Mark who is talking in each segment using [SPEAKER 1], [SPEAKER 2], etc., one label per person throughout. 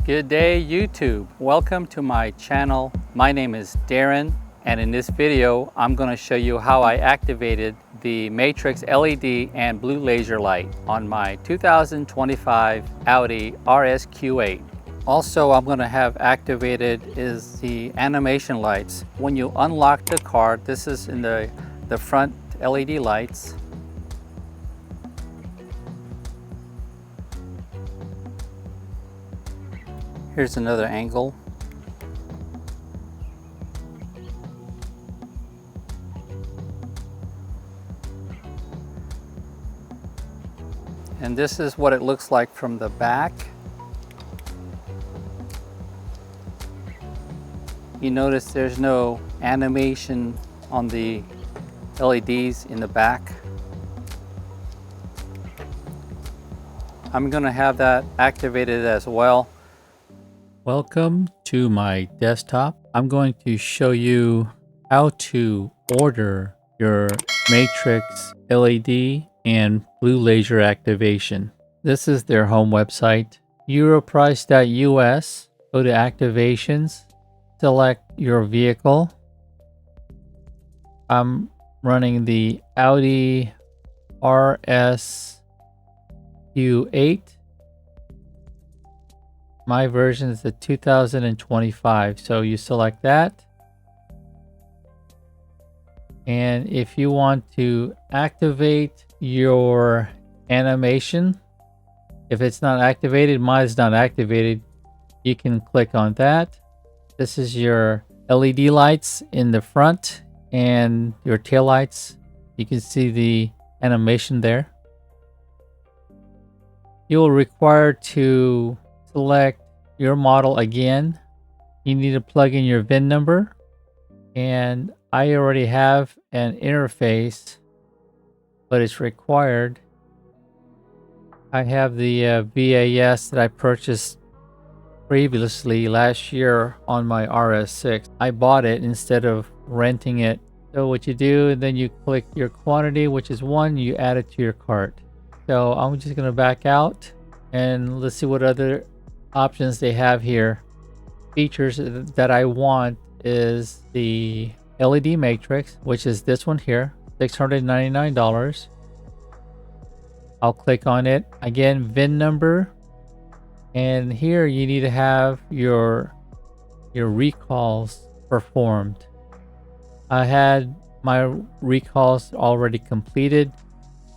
[SPEAKER 1] Good day YouTube. Welcome to my channel. My name is Darren, and in this video I'm going to show you how I activated the Matrix LED and blue laser light on my 2025 Audi RSQ8. Also I'm going to have activated is the animation lights. When you unlock the car, this is in the front LED lights. Here's another angle. And this is what it looks like from the back. You notice there's no animation on the LEDs in the back. I'm going to have that activated as well. Welcome to my desktop. I'm going to show you how to order your Matrix LED and blue laser activation. This is their home website, Europrice.us. Go to activations, select your vehicle. I'm running the Audi RSQ8. My version is the 2025, so you select that. And if you want to activate your animation, if it's not activated, mine is not activated, you can click on that. This is your LED lights in the front and your tail lights. You can see the animation there. You will require to select your model again. You need to plug in your VIN number, and I already have an interface, but it's required. I have the VAS that I purchased previously last year on my RS6. I bought it instead of renting it. So what you do, then you click your quantity, which is 1, you add it to your cart. So I'm just going to back out and let's see what other options they have here. Features that I want is the LED matrix, which is this one here, $699. I'll click on it again. VIN number, and here you need to have your recalls performed. I had my recalls already completed,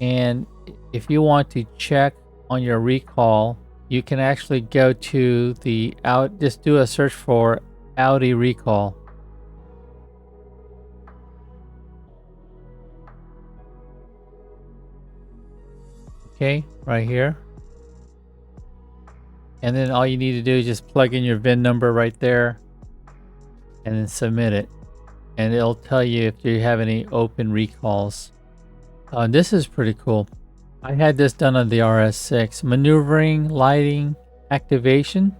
[SPEAKER 1] and if you want to check on your recall, you can actually go to the just do a search for Audi recall. Okay, right here. And then all you need to do is just plug in your VIN number right there and then submit it. And it'll tell you if you have any open recalls. This is pretty cool. I had this done on the RS6. Maneuvering, lighting, activation.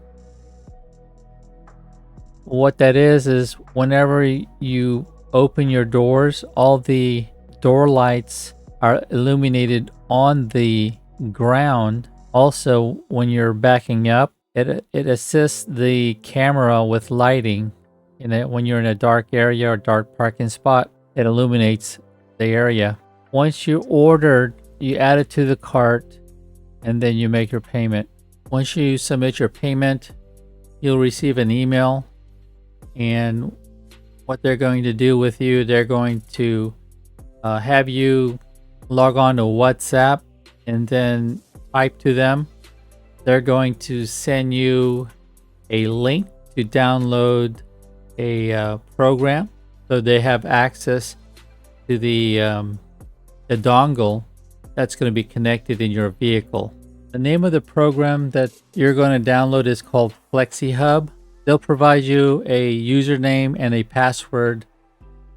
[SPEAKER 1] What that is whenever you open your doors, all the door lights are illuminated on the ground. Also, when you're backing up, it assists the camera with lighting. When you're in a dark area or dark parking spot, it illuminates the area. Once you ordered, you add it to the cart and then you make your payment. Once you submit your payment, you'll receive an email, and what they're going to do with you, they're going to have you log on to WhatsApp and then type to them. They're going to send you a link to download a program, so they have access to the dongle that's going to be connected in your vehicle. The name of the program that you're going to download is called FlexiHub. They'll provide you a username and a password,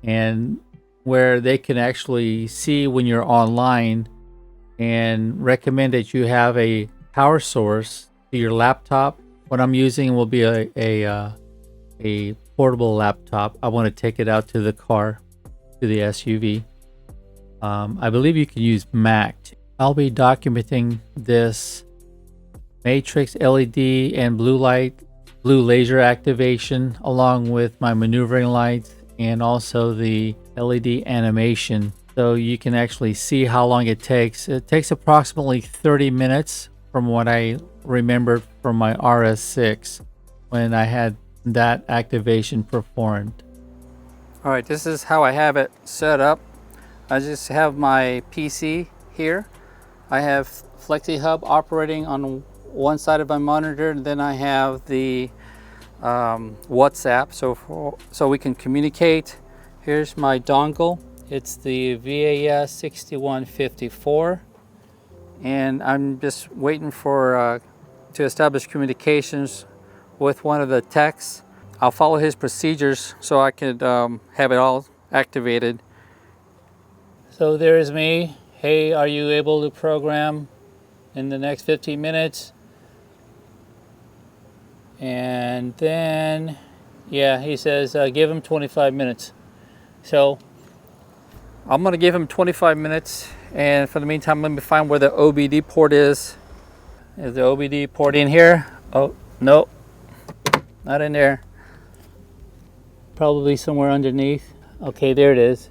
[SPEAKER 1] and where they can actually see when you're online, and recommend that you have a power source to your laptop. What I'm using will be a portable laptop. I want to take it out to the car, to the SUV. I believe you can use Mac. I'll be documenting this matrix LED and blue laser activation, along with my maneuvering lights and also the LED animation. So you can actually see how long it takes. It takes approximately 30 minutes from what I remembered from my RS6 when I had that activation performed. All right, this is how I have it set up. I just have my PC here. I have FlexiHub operating on one side of my monitor, and then I have the WhatsApp so we can communicate. Here's my dongle. It's the VAS 6154, and I'm just waiting for to establish communications with one of the techs. I'll follow his procedures so I could have it all activated. So there's me. Hey, are you able to program in the next 15 minutes? And then, yeah, he says, give him 25 minutes. So I'm gonna give him 25 minutes. And for the meantime, let me find where the OBD port is. Is the OBD port in here? Oh, no, not in there. Probably somewhere underneath. Okay, there it is.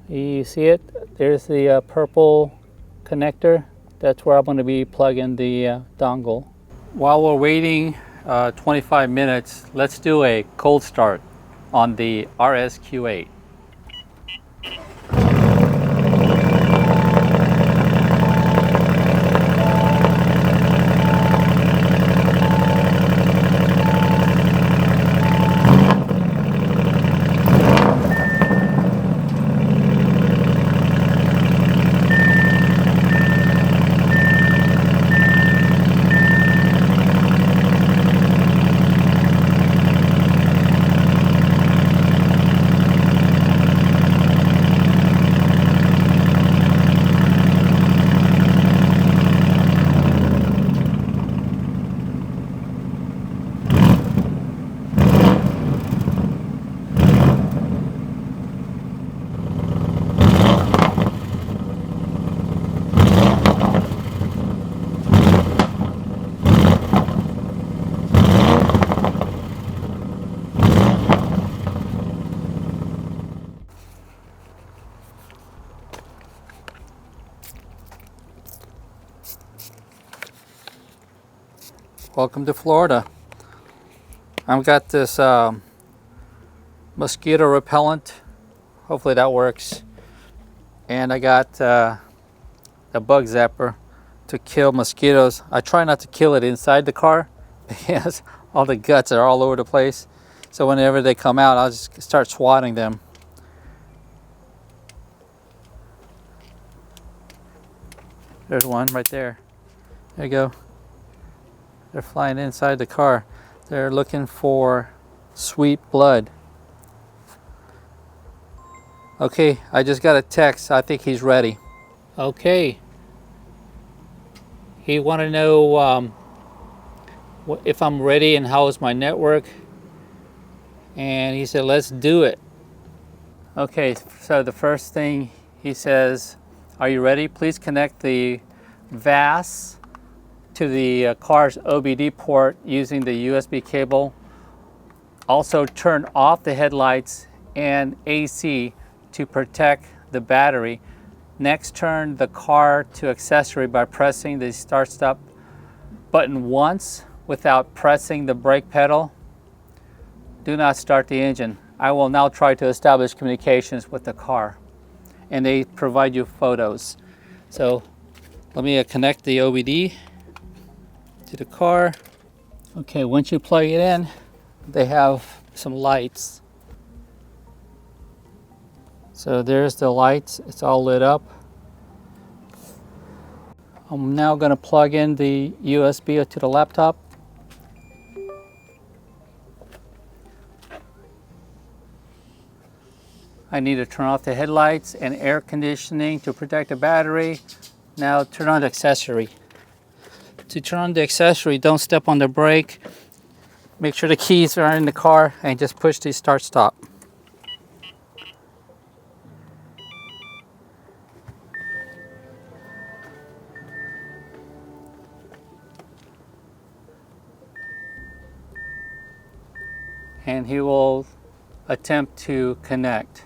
[SPEAKER 1] You see it? There's the purple connector. That's where I'm gonna be plugging the dongle. While we're waiting 25 minutes, let's do a cold start on the RSQ8. Welcome to Florida. I've got this mosquito repellent. Hopefully that works. And I got a bug zapper to kill mosquitoes. I try not to kill it inside the car because all the guts are all over the place. So whenever they come out, I'll just start swatting them. There's one right there. There you go. They're flying inside the car. They're looking for sweet blood. Okay, I just got a text. I think he's ready. Okay. He wanted to know if I'm ready and how is my network. And he said, let's do it. Okay, so the first thing he says, are you ready? Please connect the VAS to the car's OBD port using the USB cable. Also turn off the headlights and AC to protect the battery. Next, turn the car to accessory by pressing the start-stop button once without pressing the brake pedal. Do not start the engine. I will now try to establish communications with the car. And they provide you photos. So let me connect the OBD to the car. Okay, once you plug it in, they have some lights. So there's the lights, it's all lit up. I'm now going to plug in the USB to the laptop. I need to turn off the headlights and air conditioning to protect the battery. Now turn on the accessory. To turn on the accessory, don't step on the brake. Make sure the keys are in the car and just push the start-stop. and he will attempt to connect.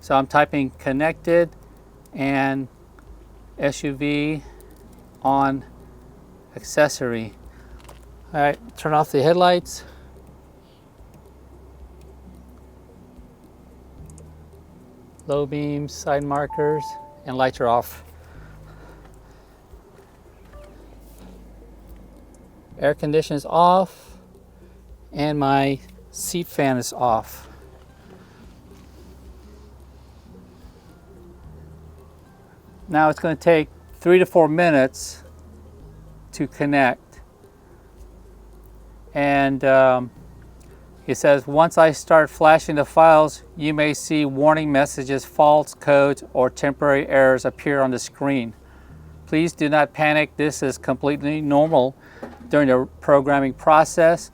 [SPEAKER 1] So I'm typing connected and SUV on accessory. All right, turn off the headlights. Low beams, side markers, and lights are off. Air condition is off, and my seat fan is off. Now it's going to take 3 to 4 minutes to connect. And it says, once I start flashing the files, you may see warning messages, faults, codes, or temporary errors appear on the screen. Please do not panic. This is completely normal during the programming process.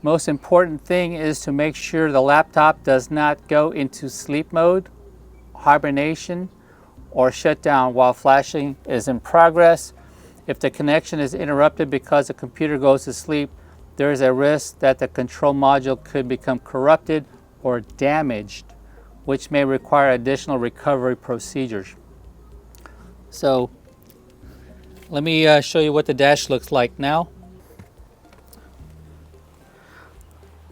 [SPEAKER 1] Most important thing is to make sure the laptop does not go into sleep mode, hibernation, or shut down while flashing is in progress. If the connection is interrupted because the computer goes to sleep, there is a risk that the control module could become corrupted or damaged, which may require additional recovery procedures. So let me show you what the dash looks like now.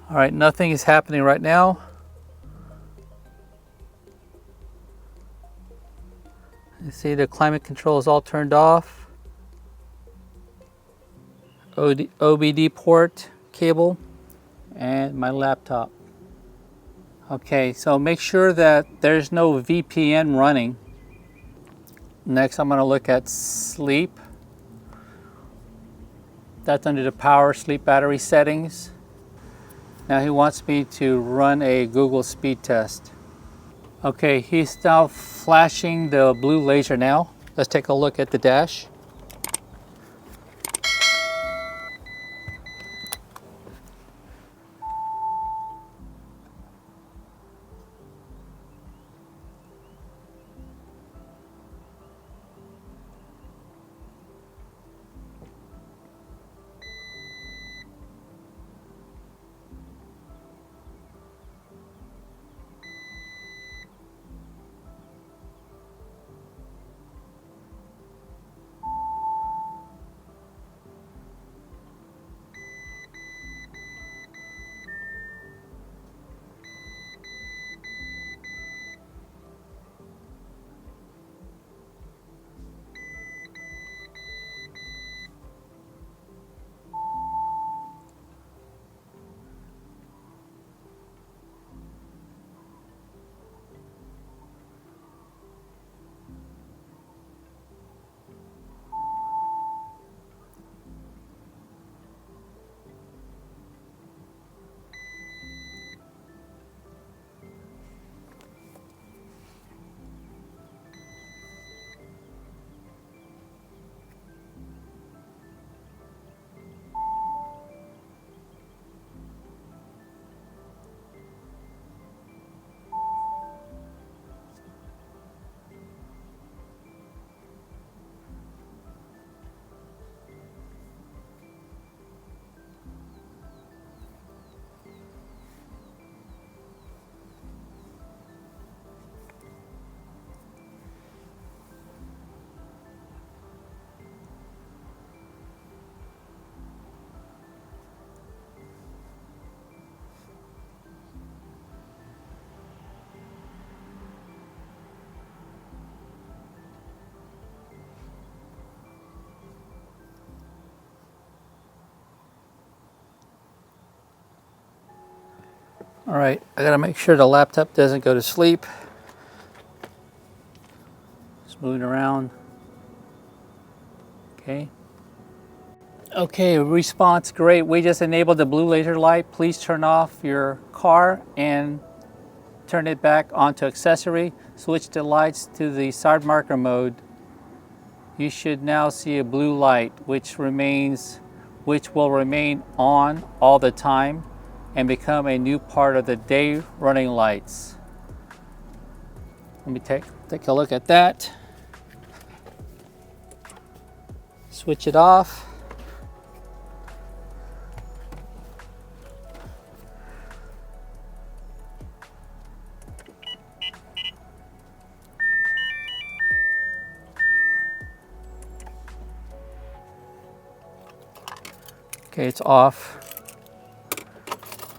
[SPEAKER 1] All right, nothing is happening right now. You see the climate control is all turned off. OBD port cable and my laptop. Okay, so make sure that there's no VPN running. Next, I'm going to look at sleep. That's under the power sleep battery settings. Now he wants me to run a Google speed test. Okay, he's now flashing the blue laser now. Let's take a look at the dash. All right, I gotta make sure the laptop doesn't go to sleep. Just moving around. Okay. Okay, response great. We just enabled the blue laser light. Please turn off your car and turn it back onto accessory. Switch the lights to the side marker mode. You should now see a blue light which will remain on all the time and become a new part of the day running lights. Let me take a look at that. Switch it off. Okay, it's off.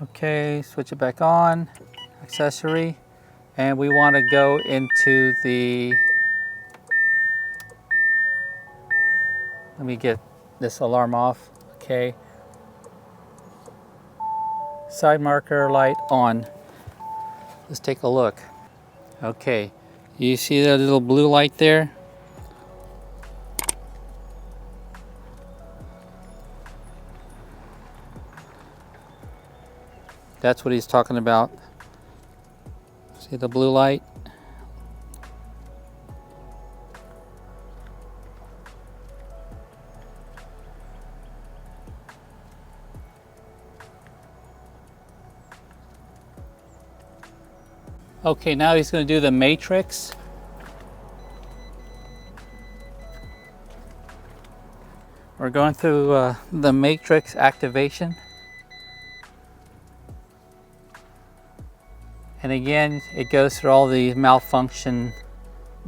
[SPEAKER 1] Okay, switch it back on, accessory, and we want to go into the, let me get this alarm off. Okay, side marker light on. Let's take a look. Okay, you see that little blue light there? That's what he's talking about. See the blue light? Okay, now he's going to do the matrix. We're going through the matrix activation. And again, it goes through all the malfunction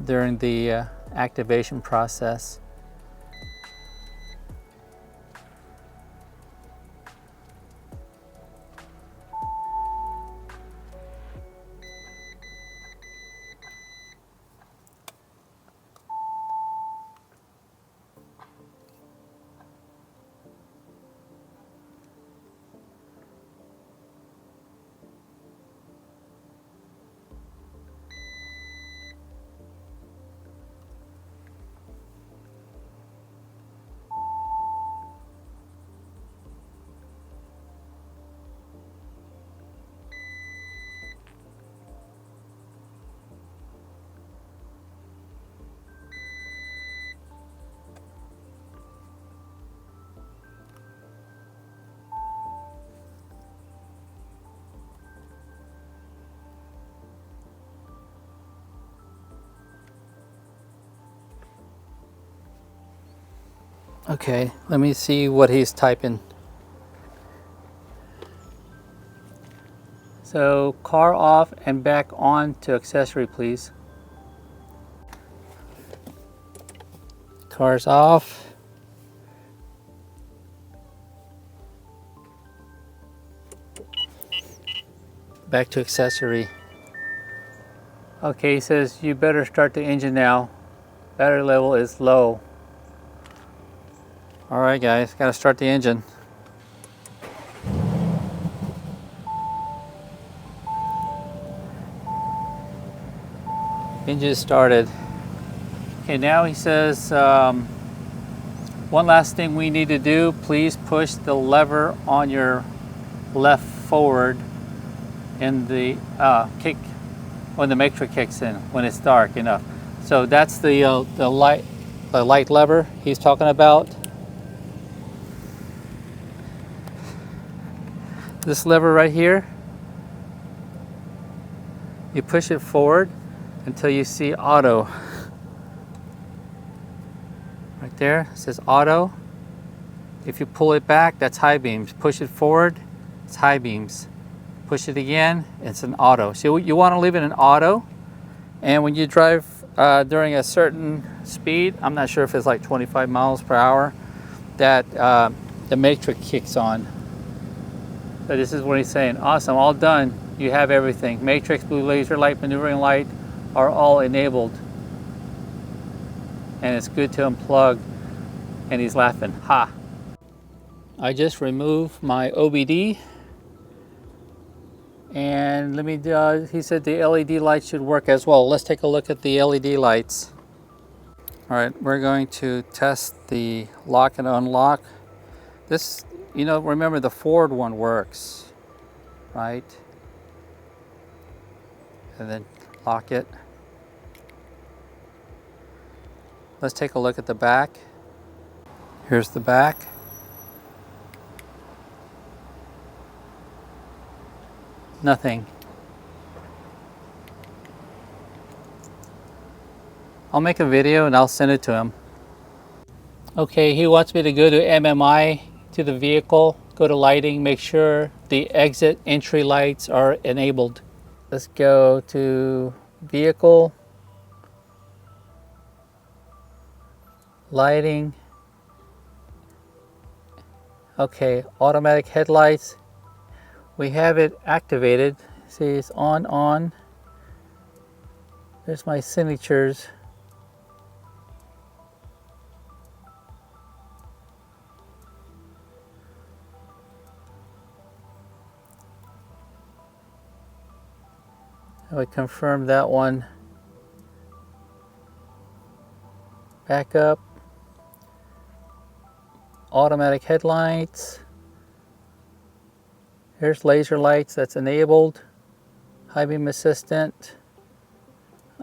[SPEAKER 1] during the activation process. Okay, let me see what he's typing. So, car off and back on to accessory, please. Car's off. Back to accessory. Okay, he says you better start the engine now. Battery level is low. All right, guys, gotta start the engine. Engine started. Okay, now he says, one last thing we need to do, please push the lever on your left forward in the kick, when the matrix kicks in, when it's dark enough. So that's the light lever he's talking about. This lever right here, you push it forward until you see auto. Right there, it says auto. If you pull it back, that's high beams. Push it forward, it's high beams. Push it again, it's an auto. So you want to leave it in auto. And when you drive during a certain speed, I'm not sure if it's like 25 miles per hour, that the matrix kicks on. So this is what he's saying. Awesome, all done. You have everything. Matrix, blue laser light, maneuvering light are all enabled. And it's good to unplug. And he's laughing. Ha! I just removed my OBD. And let me, he said the LED lights should work as well. Let's take a look at the LED lights. All right, we're going to test the lock and unlock. This, you know, remember the forward one works, right? And then lock it. Let's take a look at the back. Here's the back. Nothing. I'll make a video and I'll send it to him. Okay, he wants me to go to MMI to the vehicle, go to lighting, make sure the exit entry lights are enabled. Let's go to vehicle, lighting. Okay, automatic headlights. We have it activated. See, it's on. There's my signatures. I would confirm that one. Back up. Automatic headlights. Here's laser lights, that's enabled. High beam assistant.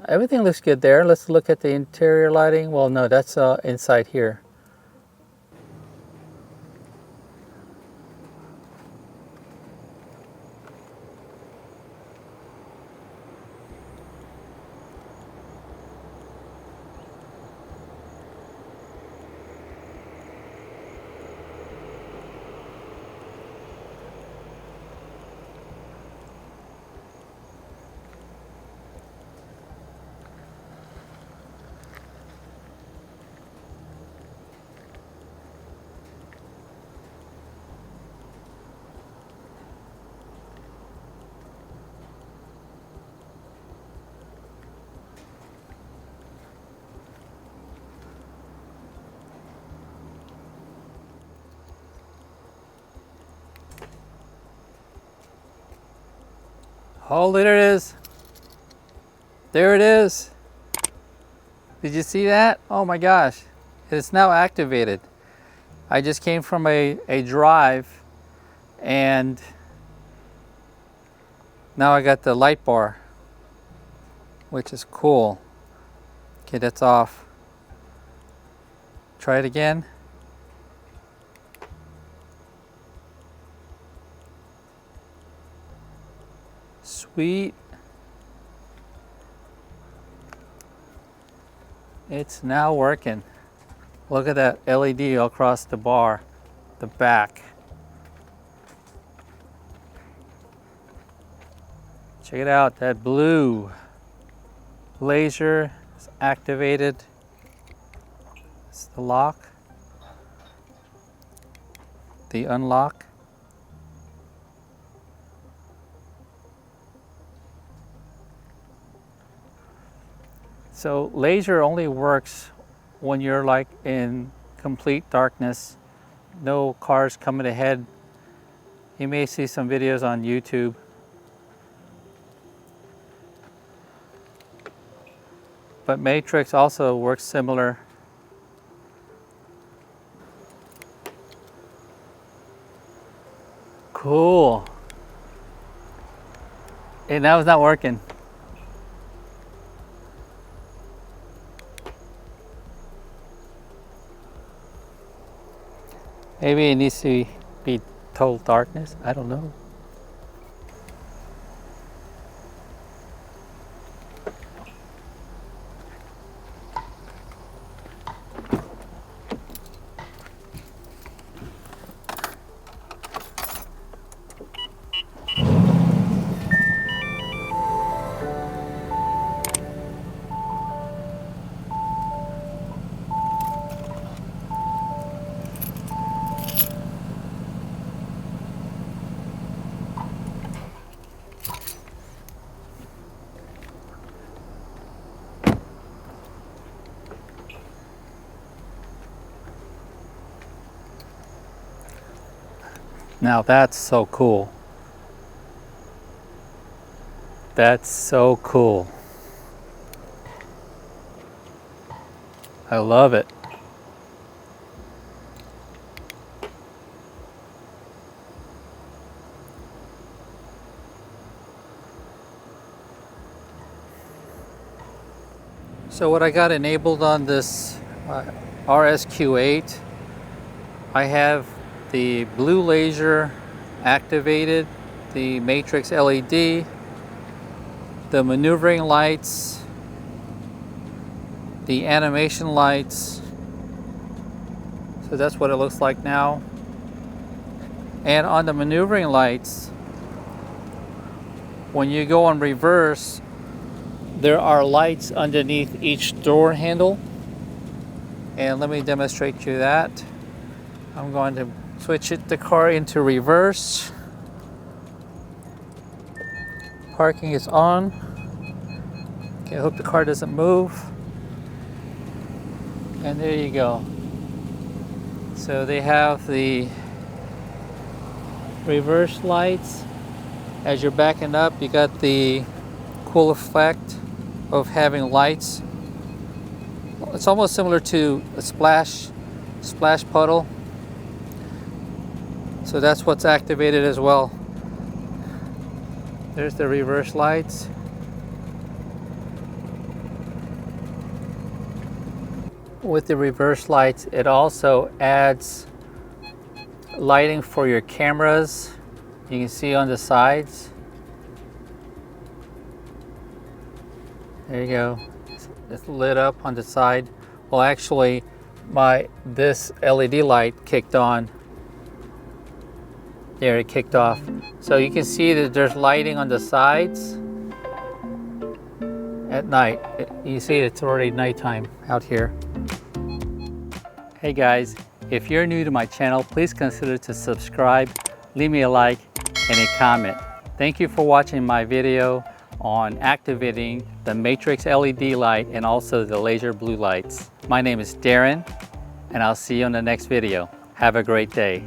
[SPEAKER 1] Everything looks good there. Let's look at the interior lighting. Well, no, that's inside here. Oh, there it is. There it is. Did you see that? Oh my gosh. It's now activated. I just came from a drive and now I got the light bar, which is cool. Okay, that's off. Try it again. Sweet. It's now working. Look at that LED across the bar, the back. Check it out, that blue laser is activated. It's the lock, the unlock. So laser only works when you're like in complete darkness, no cars coming ahead. You may see some videos on YouTube. But Matrix also works similar. Cool. And now it's not working. Maybe it needs to be total darkness. I don't know. Now that's so cool. That's so cool. I love it. So what I got enabled on this RSQ8, I have the blue laser activated, the matrix LED, the maneuvering lights, the animation lights. So that's what it looks like now. And on the maneuvering lights, when you go on reverse, there are lights underneath each door handle. And let me demonstrate you that. I'm going to Switch the car into reverse. Parking is on. Okay, I hope the car doesn't move. And there you go. So they have the reverse lights. As you're backing up, you got the cool effect of having lights. It's almost similar to a splash puddle. So that's what's activated as well. There's the reverse lights. With the reverse lights, it also adds lighting for your cameras. You can see on the sides. There you go. It's lit up on the side. Well, actually, this LED light kicked on. There, it kicked off. So you can see that there's lighting on the sides at night. You see it's already nighttime out here. Hey guys, if you're new to my channel, please consider to subscribe, leave me a like and a comment. Thank you for watching my video on activating the matrix LED light and also the laser blue lights. My name is Darren, and I'll see you in the next video. Have a great day.